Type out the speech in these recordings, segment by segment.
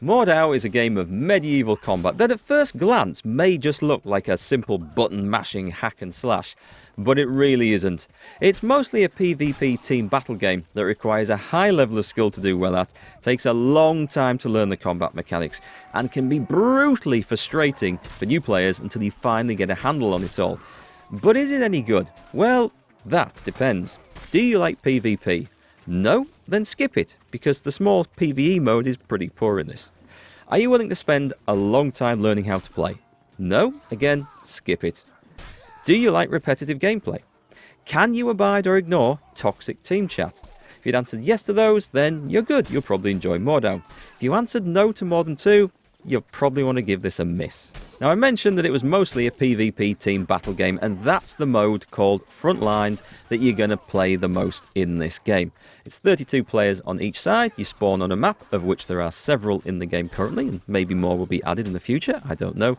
Mordhau is a game of medieval combat that at first glance may just look like a simple button-mashing hack and slash, but it really isn't. It's mostly a PvP team battle game that requires a high level of skill to do well at, takes a long time to learn the combat mechanics, and can be brutally frustrating for new players until you finally get a handle on it all. But is it any good? Well, that depends. Do you like PvP? No? Then skip it, because the small PvE mode is pretty poor in this. Are you willing to spend a long time learning how to play? No? Again, skip it. Do you like repetitive gameplay? Can you abide or ignore toxic team chat? If you'd answered yes to those, then you're good, you'll probably enjoy Mordhau. If you answered no to more than two, you'll probably want to give this a miss. Now, I mentioned that it was mostly a PvP team battle game, and that's the mode called Frontlines that you're going to play the most in this game. It's 32 players on each side. You spawn on a map, of which there are several in the game currently, and maybe more will be added in the future, I don't know.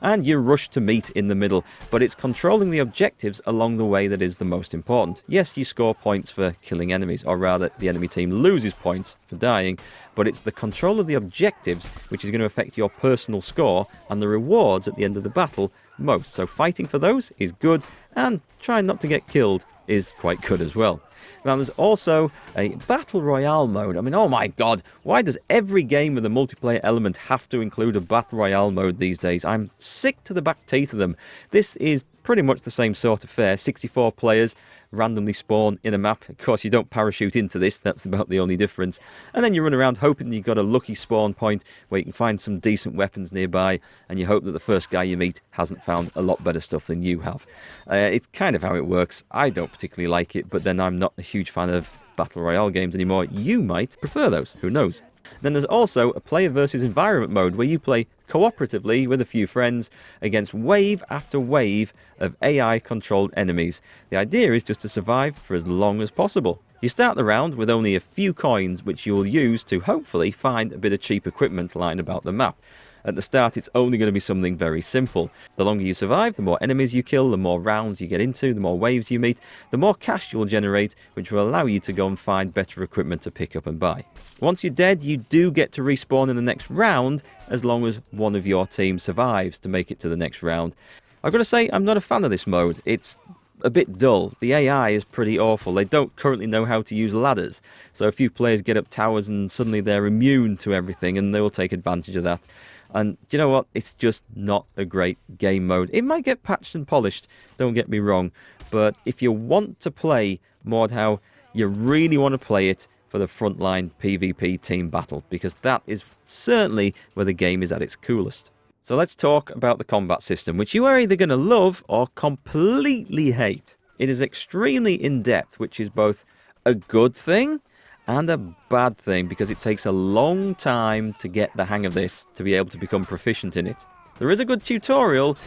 And you rush to meet in the middle, but it's controlling the objectives along the way that is the most important. Yes, you score points for killing enemies, or rather, the enemy team loses points for dying, but it's the control of the objectives which is going to affect your personal score and the rewards at the end of the battle most. So fighting for those is good, and trying not to get killed is quite good as well. Now, there's also a Battle Royale mode. I mean, oh my god, why does every game with a multiplayer element have to include a Battle Royale mode these days? I'm sick to the back teeth of them. This is pretty much the same sort of fare. 64 players randomly spawn in a map. Of course, you don't parachute into this, that's about the only difference. And then you run around hoping you've got a lucky spawn point where you can find some decent weapons nearby, and you hope that the first guy you meet hasn't found a lot better stuff than you have. It's kind of how it works. I don't particularly like it, but then I'm not a huge fan of Battle Royale games anymore. You might prefer those, who knows? Then there's also a player versus environment mode where you play cooperatively with a few friends against wave after wave of AI-controlled enemies. The idea is just to survive for as long as possible. You start the round with only a few coins which you will use to hopefully find a bit of cheap equipment lying about the map. At the start, it's only going to be something very simple. The longer you survive, the more enemies you kill, the more rounds you get into, the more waves you meet, the more cash you will generate, which will allow you to go and find better equipment to pick up and buy. Once you're dead, you do get to respawn in the next round, as long as one of your team survives to make it to the next round. I've got to say, I'm not a fan of this mode. It's a bit dull. The AI is pretty awful. They don't currently know how to use ladders. So a few players get up towers and suddenly they're immune to everything, and they will take advantage of that. And do you know what? It's just not a great game mode. It might get patched and polished, don't get me wrong. But if you want to play Mordhau, you really want to play it for the frontline PvP team battle, because that is certainly where the game is at its coolest. So let's talk about the combat system, which you are either going to love or completely hate. It is extremely in-depth, which is both a good thing and a bad thing, because it takes a long time to get the hang of this to be able to become proficient in it. There is a good tutorial,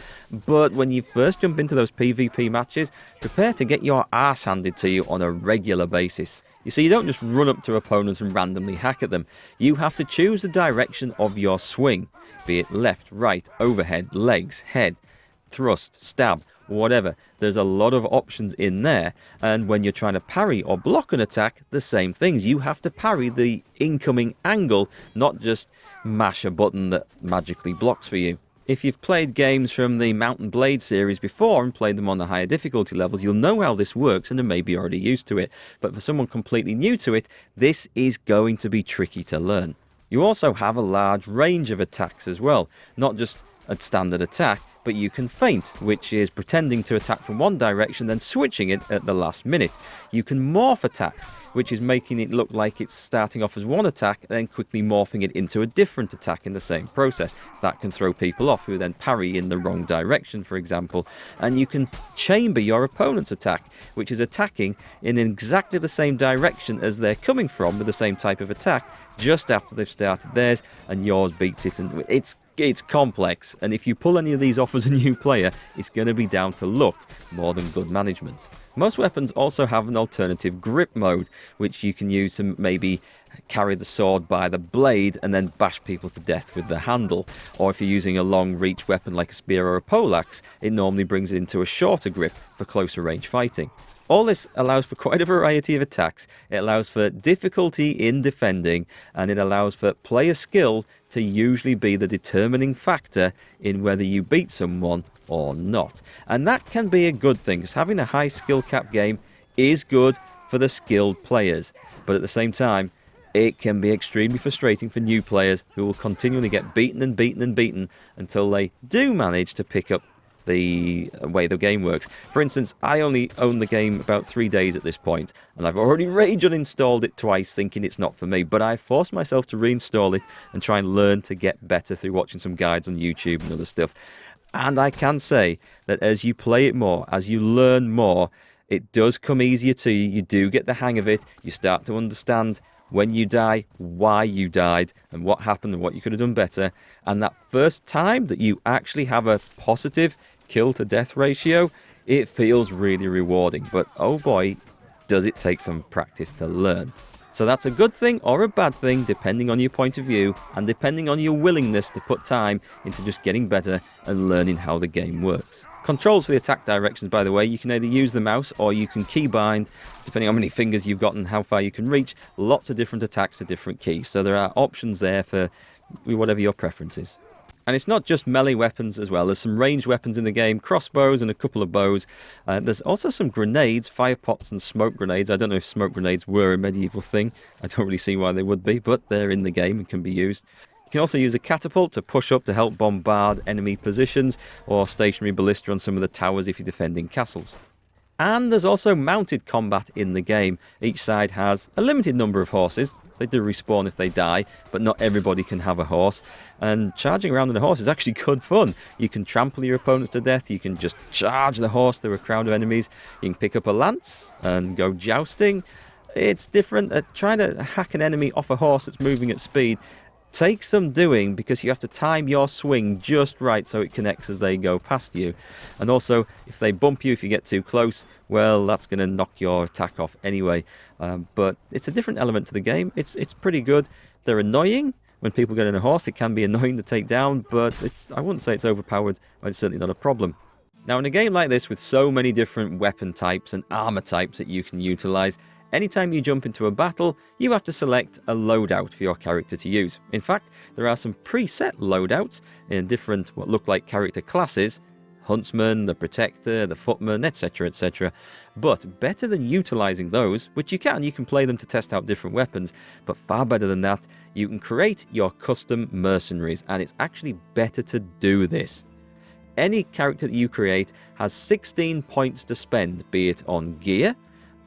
but when you first jump into those PvP matches, prepare to get your ass handed to you on a regular basis. You see, you don't just run up to opponents and randomly hack at them. You have to choose the direction of your swing, be it left, right, overhead, legs, head, thrust, stab, whatever. There's a lot of options in there, and when you're trying to parry or block an attack, the same things. You have to parry the incoming angle, not just mash a button that magically blocks for you. If you've played games from the Mount and Blade series before and played them on the higher difficulty levels, you'll know how this works and are maybe already used to it. But for someone completely new to it, this is going to be tricky to learn. You also have a large range of attacks as well, not just a standard attack, but you can feint, which is pretending to attack from one direction, then switching it at the last minute. You can morph attacks, which is making it look like it's starting off as one attack, then quickly morphing it into a different attack in the same process. That can throw people off who then parry in the wrong direction, for example. And you can chamber your opponent's attack, which is attacking in exactly the same direction as they're coming from with the same type of attack, just after they've started theirs, and yours beats it. And it's complex, and if you pull any of these off as a new player, it's going to be down to luck more than good management. Most weapons also have an alternative grip mode, which you can use to maybe carry the sword by the blade and then bash people to death with the handle. Or if you're using a long reach weapon like a spear or a poleaxe, it normally brings it into a shorter grip for closer range fighting. All this allows for quite a variety of attacks. It allows for difficulty in defending, and it allows for player skill to usually be the determining factor in whether you beat someone or not. And that can be a good thing, because having a high skill cap game is good for the skilled players. But at the same time, it can be extremely frustrating for new players who will continually get beaten and beaten and beaten until they do manage to pick up the way the game works. For instance, I only own the game about 3 days at this point, and I've already rage uninstalled it twice thinking it's not for me, but I forced myself to reinstall it and try and learn to get better through watching some guides on YouTube and other stuff. And I can say that as you play it more, as you learn more, it does come easier to you. You do get the hang of it. You start to understand when you die, why you died, and what happened and what you could have done better. And that first time that you actually have a positive kill to death ratio, it feels really rewarding. But oh boy, does it take some practice to learn. So that's a good thing or a bad thing, depending on your point of view and depending on your willingness to put time into just getting better and learning how the game works. Controls for the attack directions, by the way, you can either use the mouse or you can keybind, depending on how many fingers you've got and how far you can reach. Lots of different attacks to different keys, so there are options there for whatever your preference is. And it's not just melee weapons as well. There's some ranged weapons in the game, crossbows and a couple of bows. There's also some grenades, fire pots and smoke grenades. I don't know if smoke grenades were a medieval thing. I don't really see why they would be, but they're in the game and can be used. You can also use a catapult to push up to help bombard enemy positions, or stationary ballista on some of the towers if you're defending castles. And there's also mounted combat in the game. Each side has a limited number of horses. They do respawn if they die, but not everybody can have a horse. And charging around on a horse is actually good fun. You can trample your opponents to death. You can just charge the horse through a crowd of enemies. You can pick up a lance and go jousting. It's different. Trying to hack an enemy off a horse that's moving at speed takes some doing, because you have to time your swing just right so it connects as they go past you. And also, if they bump you, if you get too close, well, that's going to knock your attack off anyway. But it's a different element to the game. It's pretty good. They're annoying. When people get in a horse, it can be annoying to take down, but I wouldn't say it's overpowered, or it's certainly not a problem. Now, in a game like this, with so many different weapon types and armor types that you can utilize, anytime you jump into a battle, you have to select a loadout for your character to use. In fact, there are some preset loadouts in different what look like character classes: Huntsman, the Protector, the Footman, etc, etc. But better than utilizing those, which you can play them to test out different weapons, but far better than that, you can create your custom mercenaries, and it's actually better to do this. Any character that you create has 16 points to spend, be it on gear,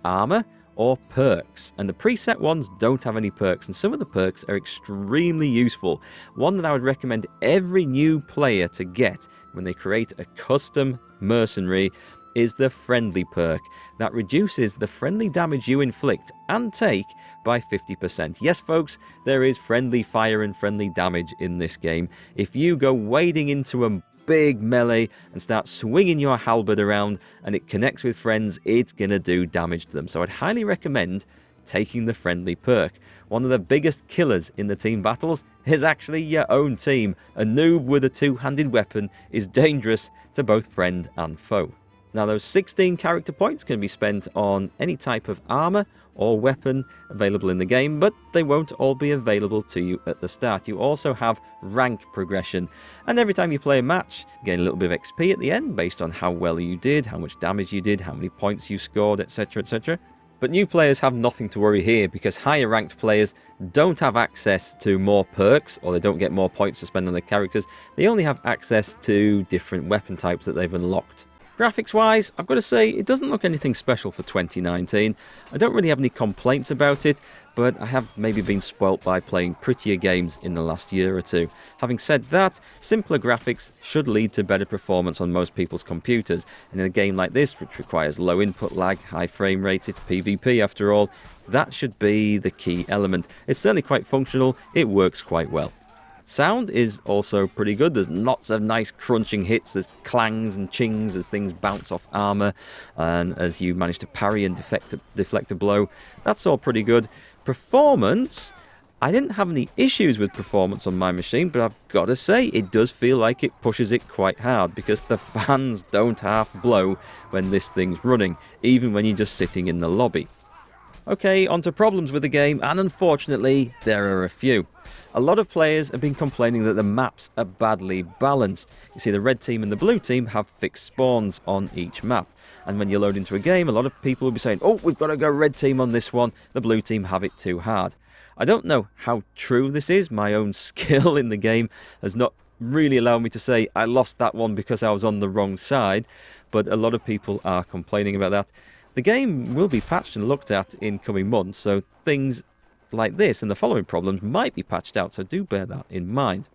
armor, or perks, and the preset ones don't have any perks, and some of the perks are extremely useful. One that I would recommend every new player to get when they create a custom mercenary is the friendly perk. That reduces the friendly damage you inflict and take by 50%. Yes, folks, there is friendly fire and friendly damage in this game. If you go wading into a big melee and start swinging your halberd around and it connects with friends, it's gonna do damage to them. So I'd highly recommend taking the friendly perk. One of the biggest killers in the team battles is actually your own team. A noob with a two-handed weapon is dangerous to both friend and foe. Now, those 16 character points can be spent on any type of armor or weapon available in the game, but they won't all be available to you at the start. You also have rank progression, and every time you play a match, you gain a little bit of XP at the end based on how well you did, how much damage you did, how many points you scored, etc, etc. But new players have nothing to worry here, because higher ranked players don't have access to more perks, or they don't get more points to spend on their characters. They only have access to different weapon types that they've unlocked. Graphics wise, I've got to say, it doesn't look anything special for 2019. I don't really have any complaints about it, but I have maybe been spoilt by playing prettier games in the last year or two. Having said that, simpler graphics should lead to better performance on most people's computers, and in a game like this, which requires low input lag, high frame rates, it's PvP after all, that should be the key element. It's certainly quite functional, it works quite well. Sound is also pretty good. There's lots of nice crunching hits, there's clangs and chings as things bounce off armor, and as you manage to parry and deflect a blow. That's all pretty good. Performance, I didn't have any issues with performance on my machine, but I've got to say, it does feel like it pushes it quite hard, because the fans don't half blow when this thing's running, even when you're just sitting in the lobby. Okay, on to problems with the game, and unfortunately, there are a few. A lot of players have been complaining that the maps are badly balanced. You see, the red team and the blue team have fixed spawns on each map. And when you load into a game, a lot of people will be saying, oh, we've got to go red team on this one, the blue team have it too hard. I don't know how true this is. My own skill in the game has not really allowed me to say I lost that one because I was on the wrong side, but a lot of people are complaining about that. The game will be patched and looked at in coming months, so things like this and the following problems might be patched out, so do bear that in mind.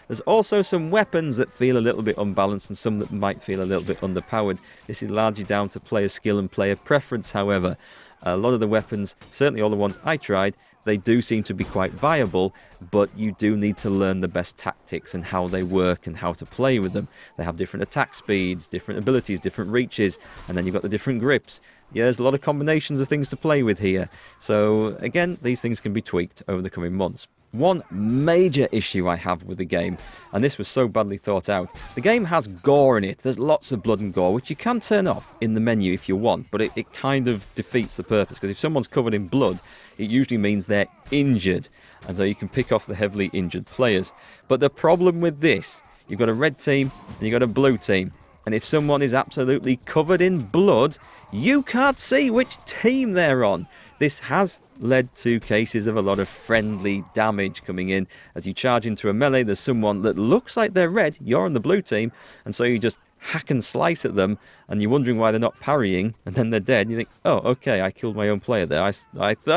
There's also some weapons that feel a little bit unbalanced and some that might feel a little bit underpowered. This is largely down to player skill and player preference, however. A lot of the weapons, certainly all the ones I tried, they do seem to be quite viable, but you do need to learn the best tactics and how they work and how to play with them. They have different attack speeds, different abilities, different reaches, and then you've got the different grips. Yeah, there's a lot of combinations of things to play with here. So again, these things can be tweaked over the coming months. One major issue I have with the game, and this was so badly thought out, the game has gore in it. There's lots of blood and gore, which you can turn off in the menu if you want, but it kind of defeats the purpose, because if someone's covered in blood, it usually means they're injured, and so you can pick off the heavily injured players. But the problem with this, you've got a red team and you've got a blue team, and if someone is absolutely covered in blood, you can't see which team they're on. This has led to cases of a lot of friendly damage coming in. As you charge into a melee, there's someone that looks like they're red, you're on the blue team, and so you just hack and slice at them, and you're wondering why they're not parrying, and then they're dead, and you think, oh, okay, I killed my own player there, I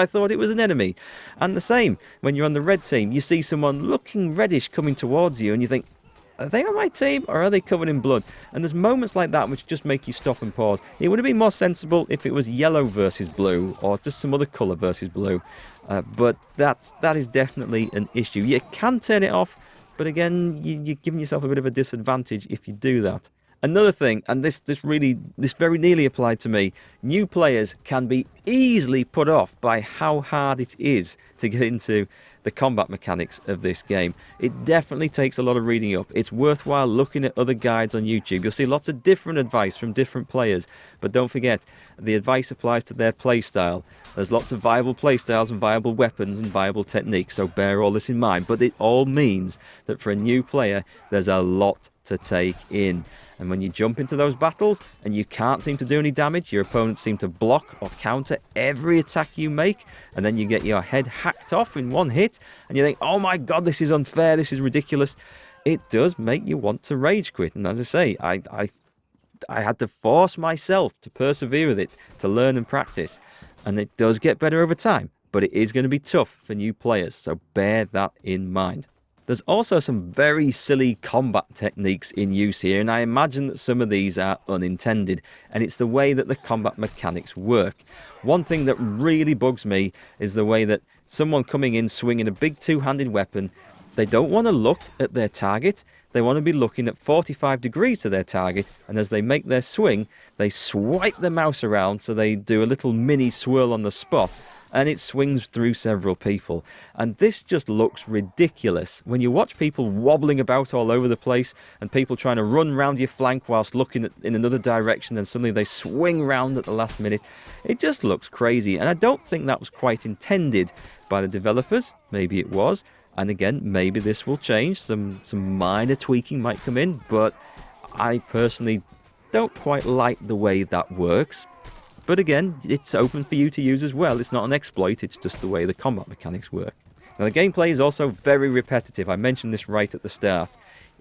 thought it was an enemy. And the same, when you're on the red team, you see someone looking reddish coming towards you, and you think, are they on my team or are they covered in blood? And there's moments like that which just make you stop and pause. It would have been more sensible if it was yellow versus blue or just some other colour versus blue. But that is definitely an issue. You can turn it off, but again, you're giving yourself a bit of a disadvantage if you do that. Another thing, and this very nearly applied to me, new players can be easily put off by how hard it is to get into the combat mechanics of this game. It definitely takes a lot of reading up. It's worthwhile looking at other guides on YouTube. You'll see lots of different advice from different players, but don't forget, the advice applies to their playstyle. There's lots of viable playstyles and viable weapons and viable techniques, so bear all this in mind. But it all means that for a new player, there's a lot to take in. And when you jump into those battles and you can't seem to do any damage, your opponents seem to block or counter every attack you make, and then you get your head hacked off in one hit, and you think, oh my god, this is unfair, this is ridiculous. It does make you want to rage quit. And as I say, I had to force myself to persevere with it, to learn and practice. And it does get better over time, but it is going to be tough for new players, so bear that in mind. There's also some very silly combat techniques in use here, and I imagine that some of these are unintended, and it's the way that the combat mechanics work. One thing that really bugs me is the way that someone coming in swinging a big two-handed weapon, they don't want to look at their target, they want to be looking at 45 degrees to their target, and as they make their swing, they swipe the mouse around so they do a little mini swirl on the spot, and it swings through several people. And this just looks ridiculous. When you watch people wobbling about all over the place and people trying to run round your flank whilst looking in another direction, and suddenly they swing round at the last minute, it just looks crazy. And I don't think that was quite intended by the developers. Maybe it was. And again, maybe this will change. Some minor tweaking might come in, but I personally don't quite like the way that works. But again, it's open for you to use as well. It's not an exploit, it's just the way the combat mechanics work. Now the gameplay is also very repetitive. I mentioned this right at the start.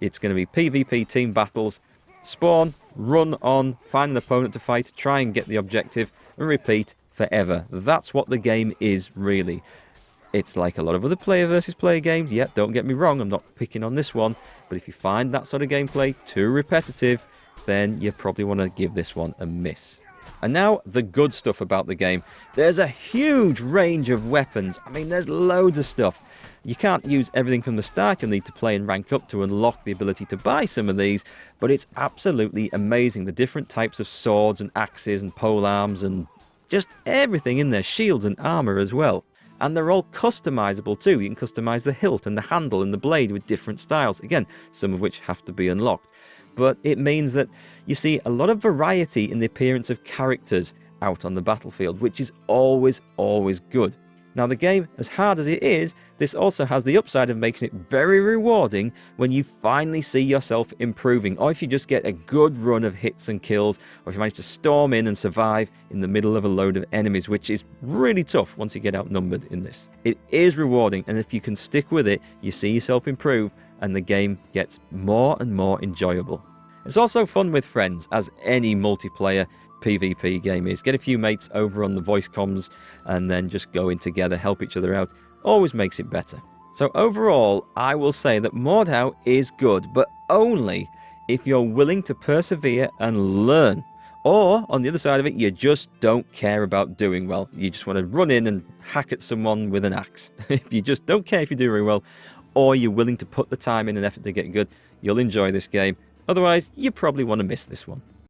It's going to be PvP team battles, spawn, run on, find an opponent to fight, try and get the objective, and repeat forever. That's what the game is, really. It's like a lot of other player versus player games. Yeah, don't get me wrong, I'm not picking on this one. But if you find that sort of gameplay too repetitive, then you probably want to give this one a miss. And now, the good stuff about the game. There's a huge range of weapons. I mean, there's loads of stuff. You can't use everything from the start. You'll need to play and rank up to unlock the ability to buy some of these. But it's absolutely amazing. The different types of swords and axes and polearms and just everything in there. Shields and armour as well. And they're all customizable too. You can customize the hilt and the handle and the blade with different styles. Again, some of which have to be unlocked. But it means that you see a lot of variety in the appearance of characters out on the battlefield, which is always good. Now the game, as hard as it is, this also has the upside of making it very rewarding when you finally see yourself improving, or if you just get a good run of hits and kills, or if you manage to storm in and survive in the middle of a load of enemies, which is really tough once you get outnumbered in this. It is rewarding, and if you can stick with it, you see yourself improve, and the game gets more and more enjoyable. It's also fun with friends, as any multiplayer PvP game is. Get a few mates over on the voice comms and then just go in together, help each other out. Always makes it better. So overall, I will say that Mordhau is good, but only if you're willing to persevere and learn. Or, on the other side of it, you just don't care about doing well. You just want to run in and hack at someone with an axe. If you just don't care if you do very well, or you're willing to put the time in and effort to get good, you'll enjoy this game. Otherwise, you probably want to miss this one.